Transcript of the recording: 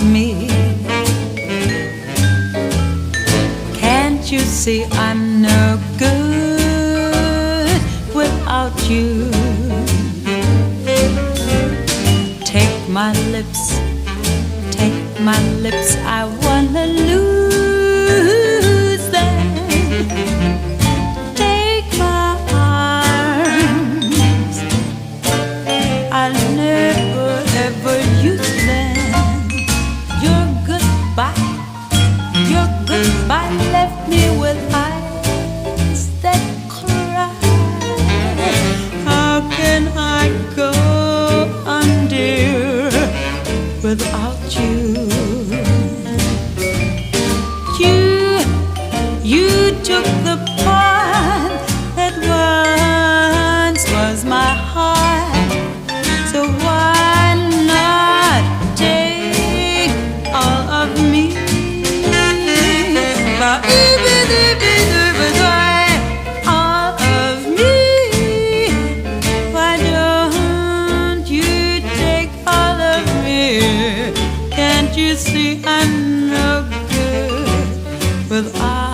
me. Can't you see I'm no good without you? Take my lips, I wanna lose them. Take my arms, I'll never ever use them. Your goodbye left me with eyes that cry. How can I go on, dear, without you? You took the part that once was my heart, so why not take all of me? But even all of me, why don't you take all of me? Can't you see I'm no good without